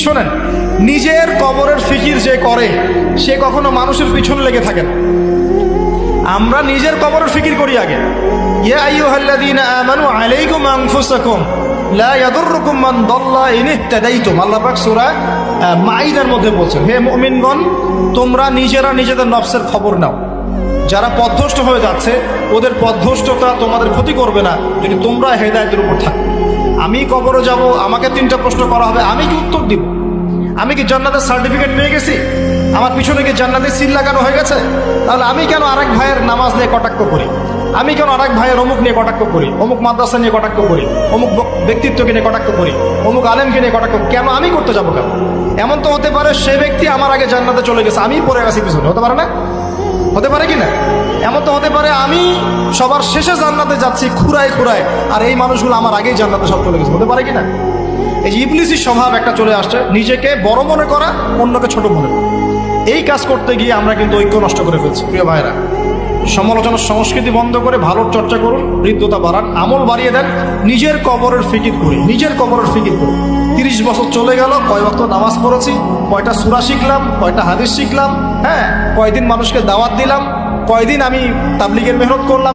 শোনেন, নিজের কবরের ফিকির যে করে সে কখনো মানুষের পিছনে লেগে থাকে না। আমরা নিজের কবরের ফিকির করি আগে। ইয়া আইয়ুহাল্লাযীনা আমানু আলাইকুম আনফুসাকুম লা ইয়াদুররুকুম মান দাল্লা ইন ইহতাদাইতুম। আল্লাহ পাক সূরা মাইদার মধ্যে বলছেন, হে মুমিনগণ, তোমরা নিজেরা নিজেদের নফসের খবর নাও। যারা পথভ্রষ্ট হয়ে যাচ্ছে ওদের পথভ্রষ্টতা তোমাদের ক্ষতি করবে না যদি তোমরা হেদায়েতের উপর থাকো। আমি কবরে যাব, আমাকে 3টা প্রশ্ন করা হবে, আমি কি উত্তর দিব? আমি কি জান্নাতের সার্টিফিকেট পেয়ে গেছি? আমার পিছনে কি জান্নাতের সিল লাগানো হয়ে গেছে? তাহলে আমি কেন আরেক ভাইয়ের নামাজ নিয়ে কটাক্ষ করি? আমি কেন আরেক ভাইয়ের অমুক নিয়ে কটাক্ষ করি, অমুক মাদ্রাসা নিয়ে কটাক্ষ করি, অমুক ব্যক্তিত্বকে নিয়ে কটাক্ষ করি, অমুক আলেমকে নিয়ে কটাক্ষ? কেন আমি করতে যাবো কেন? এমন তো হতে পারে সে ব্যক্তি আমার আগে জান্নাতে চলে গেছে, আমি পড়ে গেছি পিছনে, হতে পারে না? হতে পারে কি না? এমন তো হতে পারে আমি সবার শেষে জান্নাতে যাচ্ছি খুঁড়ায় খুঁড়ায়, আর এই মানুষগুলো আমার আগেই জান্নাতে সব চলে গেছে, হতে পারে কি না? এই যে ইবলিসি স্বভাব একটা চলে আসছে, নিজেকে বড় মনে করা, অন্যকে ছোট মনে করা। এই কাজ করতে গিয়ে আমরা কিন্তু ঐক্য নষ্ট করে ফেলছি। প্রিয় ভাইরা, সমালোচনার সংস্কৃতি বন্ধ করে ভালোর চর্চা করুন, হৃদ্যতা বাড়ান, আমল বাড়িয়ে দেন, নিজের কবরের ফিকির করি, নিজের কবরের ফিকির করি। 30 বছর চলে গেল, কয় ওয়াক্ত নামাজ পড়েছি, কয়টা সূরা শিখলাম, কয়টা হাদিস শিখলাম, হ্যাঁ, কয়দিন মানুষকে দাওয়াত দিলাম, কয়দিন আমি তাবলীগের মেহনত করলাম।